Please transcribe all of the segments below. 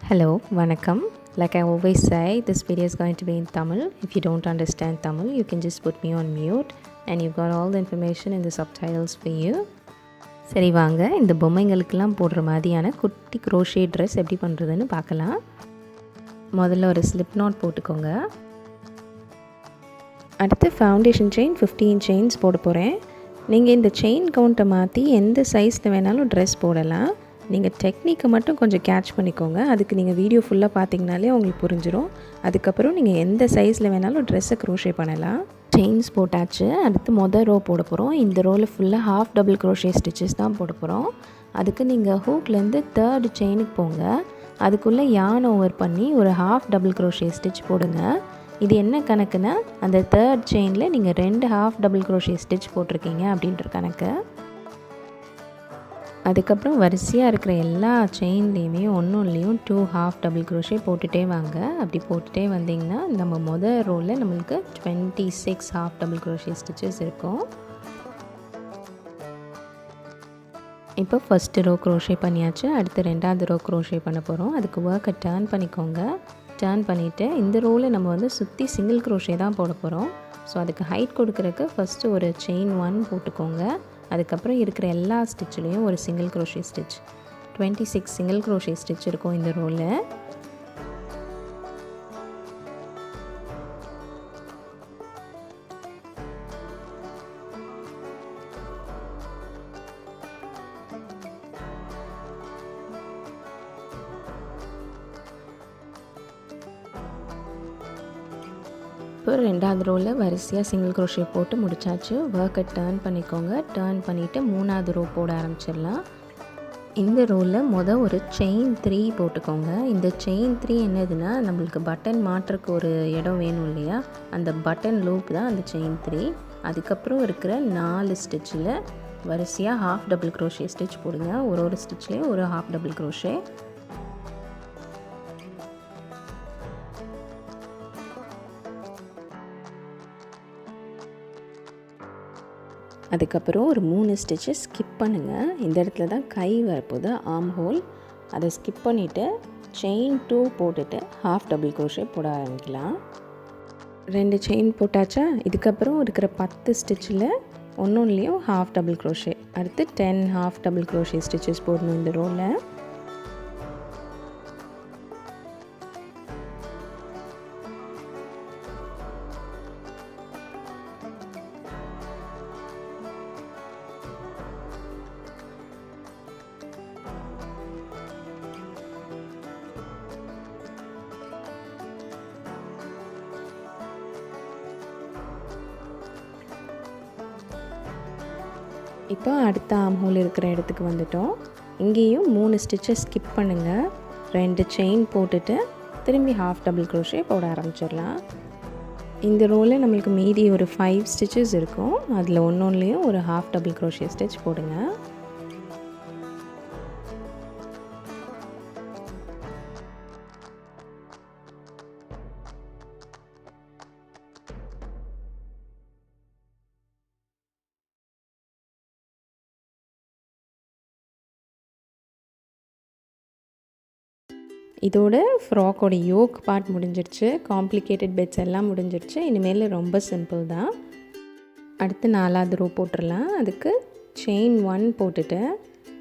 Hello, Vanakkam. Like I always say, this video is going to be in Tamil. If you don't understand Tamil, you can just put me on mute and you've got all the information in the subtitles for you. சரி வாங்க, இந்த பொம்மைங்களுக்கெல்லாம் போடுற மாதிரியான குட்டி crochet dress எப்படி பண்ணுறதுன்னு பார்க்கலாம். முதல்ல ஒரு ஸ்லிப் நாட் போட்டுக்கோங்க. அடுத்து ஃபவுண்டேஷன் செயின் 15 செயின்ஸ் போட போகிறேன். நீங்கள் இந்த செயின் கவுண்ட்டை மாற்றி எந்த சைஸில் வேணாலும் ட்ரெஸ் போடலாம். நீங்கள் டெக்னிக்கை மட்டும் கொஞ்சம் கேட்ச் பண்ணிக்கோங்க. அதுக்கு நீங்கள் வீடியோ ஃபுல்லாக பார்த்தீங்கனாலே உங்களுக்கு புரிஞ்சிடும். அதுக்கப்புறம் நீங்கள் எந்த சைஸில் வேணாலும் ட்ரெஸ்ஸை க்ரோஷே பண்ணலாம். செயின்ஸ் போட்டாச்சு. அடுத்து ரோ போட போகிறோம். இந்த ரோவில் ஃபுல்லாக ஹாஃப் டபுள் க்ரோஷே ஸ்டிச்சஸ் தான் போட போகிறோம். அதுக்கு நீங்கள் ஹூக்லேருந்து 3rd செயினுக்கு போங்க. அதுக்குள்ளே யான் ஓவர் பண்ணி ஒரு ஹாஃப் டபுள் க்ரோஷே ஸ்டிச் போடுங்க. இது என்ன கணக்குன்னா, அந்த 3rd செயினில் நீங்கள் 2 ஹாஃப் டபுள் க்ரோஷே ஸ்டிச் போட்டிருக்கீங்க அப்படின்ற கணக்கு. அதுக்கப்புறம் வரிசையாக இருக்கிற எல்லா செயின்லேயுமே ஒன்றுலேயும் 2 ஹாஃப் டபுள் க்ரோஷே போட்டுகிட்டே வாங்க. அப்படி போட்டுகிட்டே வந்தீங்கன்னா நம்ம ரோவில் நம்மளுக்கு 26 ஹாஃப் டபுள் க்ரோஷே ஸ்டிச்சஸ் இருக்கும். இப்போ ஃபஸ்ட்டு ரோ க்ரோஷே பண்ணியாச்சு. அடுத்து 2வது ரோ க்ரோஷே பண்ண போகிறோம். அதுக்கு ஒர்க்கை டர்ன் பண்ணிக்கோங்க. டர்ன் பண்ணிவிட்டு இந்த ரோவில் நம்ம சுற்றி சிங்கிள் க்ரோஷே தான் போட போகிறோம். ஸோ அதுக்கு ஹைட் கொடுக்குறதுக்கு ஃபஸ்ட்டு ஒரு செயின் 1 போட்டுக்கோங்க. அதுக்கப்புறம் இருக்கிற எல்லா ஸ்டிச்லேயும் ஒரு single crochet stitch. 26 single crochet stitch இருக்கும் இந்த ரோவில். இப்போ 2வது ரோவில் வரிசையாக சிங்கிள் க்ரோஷே போட்டு முடித்தாச்சு. ஒர்க்கை டர்ன் பண்ணிக்கோங்க. டர்ன் பண்ணிவிட்டு 3வது ரோ போட ஆரம்பிச்சிடலாம். இந்த ரோவில் ஒரு செயின் 3 போட்டுக்கோங்க. இந்த செயின் 3 என்னதுன்னா, நம்மளுக்கு பட்டன் மாட்டுறக்கு ஒரு இடம் வேணும் இல்லையா, அந்த பட்டன் லூப் தான் அந்த செயின் 3. அதுக்கப்புறம் இருக்கிற 4 ஸ்டிச்சில் வரிசையாக ஹாஃப் டபுள் க்ரோஷே ஸ்டிச் போடுங்க. ஒரு ஸ்டிச்லேயும் ஒரு ஹாஃப் டபுள் க்ரோஷே. அதுக்கப்புறம் ஒரு 3 ஸ்டிச்சஸ் ஸ்கிப் பண்ணுங்கள். இந்த இடத்துல தான் கை வரப்போகுது, ஆர்ம் ஹோல். அதை ஸ்கிப் பண்ணிவிட்டு செயின் 2 போட்டுட்டு ஹாஃப் டபுள் க்ரோஷே போட ஆரம்பிக்கலாம். 2 செயின் போட்டாச்சா. இதுக்கப்புறம் இருக்கிற 10 ஸ்டிச்சில் ஒன்றுலேயும் ஹாஃப் டபுள் க்ரோஷே. அடுத்து 10 ஹாஃப் டபுள் க்ரோஷே ஸ்டிச்சஸ் போடணும் இந்த ரோவில். இப்போ அடுத்த ஆர்ம் ஹோல் இருக்கிற இடத்துக்கு வந்துட்டோம். இங்கேயும் 3 ஸ்டிச்சஸ் ஸ்கிப் பண்ணுங்கள். 2 செயின் போட்டுட்டு திரும்பி ஹாஃப் டபுள் க்ரோஷே போட ஆரம்பிச்சிடலாம். இந்த ரோவில் நம்மளுக்கு மீதி ஒரு 5 ஸ்டிச்சஸ் இருக்கும். அதில் ஒன்றுலேயும் ஒரு ஹாஃப் டபுள் க்ரோஷே ஸ்டிச் போடுங்க. இதோட ஃப்ராக்கோட யோக் பார்ட் முடிஞ்சிருச்சு. காம்ப்ளிகேட்டட் பெட்ஸ் எல்லாம் முடிஞ்சிருச்சு. இனிமேல் ரொம்ப சிம்பிள் தான். அடுத்து 4வது ரோ போட்டுடலாம். அதுக்கு செயின் 1 போட்டுட்டு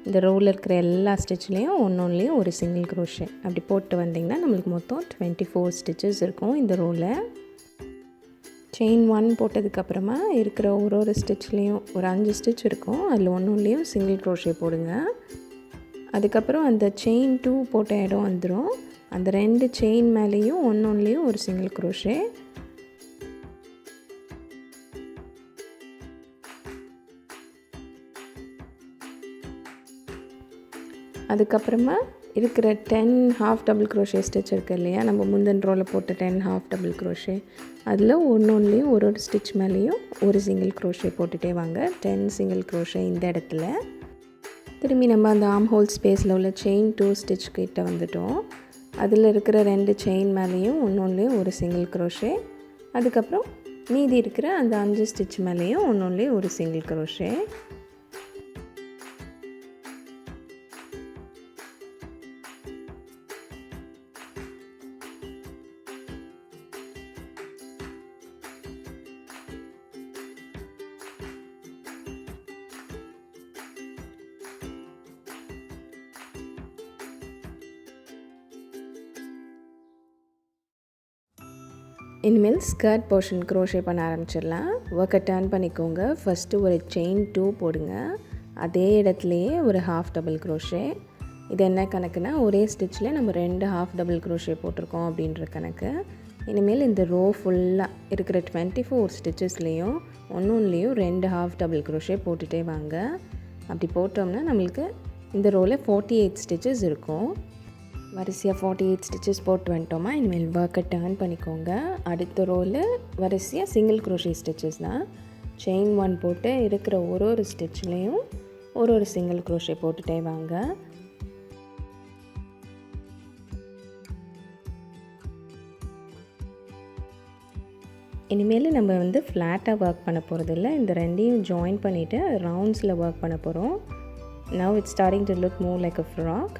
இந்த ரோவில் இருக்கிற எல்லா ஸ்டிச்லேயும் ஒன்றுலேயும் ஒரு சிங்கிள் க்ரோஷே அப்படி போட்டு வந்திங்கன்னா நம்மளுக்கு மொத்தம் 24 ஸ்டிச்சஸ் இருக்கும் இந்த ரோவில். செயின் 1 போட்டதுக்கப்புறமா இருக்கிற ஒரு ஸ்டிச்லேயும் ஒரு 5 ஸ்டிச் இருக்கும். அதில் ஒன்றுலேயும் சிங்கிள் க்ரோஷே போடுங்க. அதுக்கப்புறம் அந்த செயின் 2 போட்ட இடம் வந்துடும். அந்த 2 செயின் மேலேயும் ஒன்றுலேயும் ஒரு சிங்கிள் க்ரோஷே. அதுக்கப்புறமா இருக்கிற 10 ஹாஃப் டபுள் க்ரோஷே ஸ்டிச் இருக்குது இல்லையா, நம்ம முந்தின ரோவில் போட்ட 10 ஹாஃப் டபுள் க்ரோஷே, அதில் ஒன்றுலேயும் ஒரு ஸ்டிச் மேலேயும் ஒரு சிங்கிள் க்ரோஷே போட்டுகிட்டே வாங்க. 10 சிங்கிள் க்ரோஷே இந்த இடத்துல. திரும்பி நம்ம அந்த ஆர்ம் ஹோல் ஸ்பேஸில் உள்ள செயின் 2 ஸ்டிச் கிட்ட வந்துட்டோம். அதில் இருக்கிற 2 செயின் மேலேயும் ஒன்றுலேயும் ஒரு சிங்கிள் க்ரோஷே. அதுக்கப்புறம் மீதி இருக்கிற அந்த 5 ஸ்டிச் மேலேயும் ஒன்றுலேயும் ஒரு சிங்கிள் க்ரோஷே. இனிமேல் ஸ்கர்ட் போர்ஷன் க்ரோஷே பண்ண ஆரம்பிச்சிடலாம். ஒர்க்கை டர்ன் பண்ணிக்கோங்க. ஃபஸ்ட்டு ஒரு செயின் 2 போடுங்க. அதே இடத்துலையே ஒரு ஹாஃப் டபுள் க்ரோஷே. இது என்ன கணக்குனா, ஒரே ஸ்டிச்சில் நம்ம 2 ஹாஃப் டபுள் க்ரோஷே போட்டிருக்கோம் அப்படின்ற கணக்கு. இனிமேல் இந்த ரோ ஃபுல்லாக இருக்கிற 24 ஸ்டிச்சஸ்லேயும் ஒன்றுலேயும் 2 ஹாஃப் டபுள் க்ரோஷே போட்டுகிட்டே வாங்க. அப்படி போட்டோம்னா நம்மளுக்கு இந்த ரோவில் 48 ஸ்டிச்சஸ் இருக்கும். வரிசையாக 48 ஸ்டிச்சஸ் போட்டு வந்துட்டோமா, இனிமேல் ஒர்க்கை டர்ன் பண்ணிக்கோங்க. அடுத்த ரோவில் வரிசையாக சிங்கிள் க்ரோஷே ஸ்டிச்சஸ் தான். செயின் 1 போட்டு இருக்கிற ஒரு ஸ்டிச்லேயும் ஒரு சிங்கிள் க்ரோஷே போட்டுகிட்டே வாங்க. இனிமேல் நம்ம ஃப்ளாட்டாக ஒர்க் பண்ண போகிறதில்ல. இந்த ரெண்டையும் ஜாயின் பண்ணிவிட்டு ரவுண்ட்ஸில் ஒர்க் பண்ண போகிறோம். Now it's starting to look more like a frock.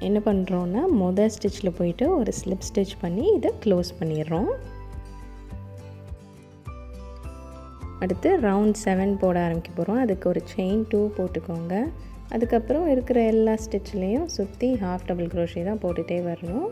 என்ன பண்ணுறோன்னா, மொதல் ஸ்டிச்சில் போயிட்டு ஒரு ஸ்லிப் ஸ்டிச் பண்ணி இதை க்ளோஸ் பண்ணிடுறோம். அடுத்து ரவுண்ட் 7 போட ஆரம்பிக்க போகிறோம். அதுக்கு ஒரு செயின் 2 போட்டுக்கோங்க. அதுக்கப்புறம் இருக்கிற எல்லா ஸ்டிச்லேயும் சுற்றி ஹாஃப் டபுள் க்ரோஷே தான் போட்டுகிட்டே வரணும்.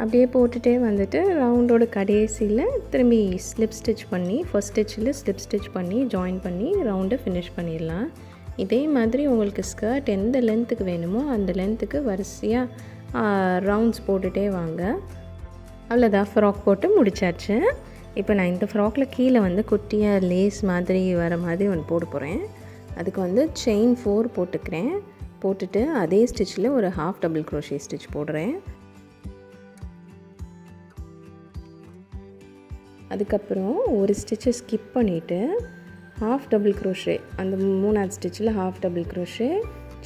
அப்படியே போட்டுகிட்டே ரவுண்டோட கடைசியில் திரும்பி ஸ்லிப் ஸ்டிச் பண்ணி ஃபர்ஸ்ட் ஸ்டிச்சில் ஸ்லிப் ஸ்டிச் பண்ணி ஜாயின் பண்ணி ரவுண்டை ஃபினிஷ் பண்ணிடலாம். இதே மாதிரி உங்களுக்கு ஸ்கர்ட் எந்த லென்த்துக்கு வேணுமோ அந்த லென்த்துக்கு வரிசையாக ரவுண்ட்ஸ் போட்டுகிட்டே வாங்க. அவ்வளோதான், ஃப்ராக் போட்டு முடிச்சாச்சு. இப்போ நான் இந்த ஃப்ராக்கில் கீழே குட்டியாக லேஸ் மாதிரி வர மாதிரி போட போகிறேன். அதுக்கு செயின் 4 போட்டுக்கிறேன். போட்டுட்டு அதே ஸ்டிச்சில் ஒரு ஹாஃப் டபுள் க்ரோஷே ஸ்டிச் போடுறேன். அதுக்கப்புறம் ஒரு ஸ்டிச்சை ஸ்கிப் பண்ணிவிட்டு ஹாஃப் டபுள் க்ரோஷே, அந்த 3ஆவது ஸ்டிச்சில் ஹாஃப் டபுள் க்ரோஷே,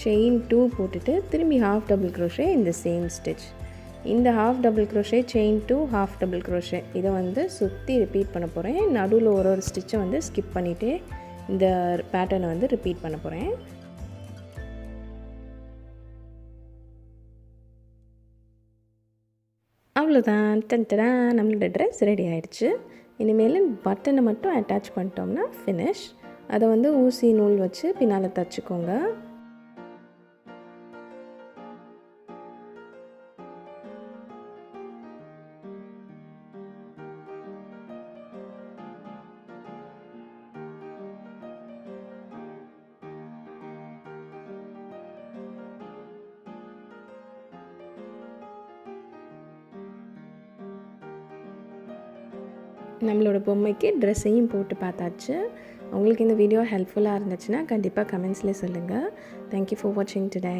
செயின் 2 போட்டுட்டு திரும்பி ஹாஃப் டபுள் க்ரோஷே இந்த சேம் ஸ்டிச். இந்த half double crochet, chain 2, half double crochet இதை சுற்றி ரிப்பீட் பண்ண போகிறேன். நடுவில் ஒரு ஸ்டிச்சை ஸ்கிப் பண்ணிவிட்டு இந்த பேட்டர்னை ரிப்பீட் பண்ண போகிறேன். அவ்வளோதான், டன்டடா, நம்மளோட ட்ரெஸ் ரெடி ஆகிடுச்சு. இனிமேல் பட்டனை மட்டும் அட்டாச் பண்ணிட்டோம்னா ஃபினிஷ். அதை ஊசி நூல் வச்சு பின்னால் தச்சுக்கோங்க. நம்மளோட பொம்மைக்கு ட்ரெஸ்ஸையும் போட்டு பார்த்தாச்சு. உங்களுக்கு இந்த வீடியோ ஹெல்ப்ஃபுல்லாக இருந்துச்சுன்னா கண்டிப்பாக கமெண்ட்ஸில் சொல்லுங்கள். தேங்க்யூ ஃபார் வாட்சிங் டுடே.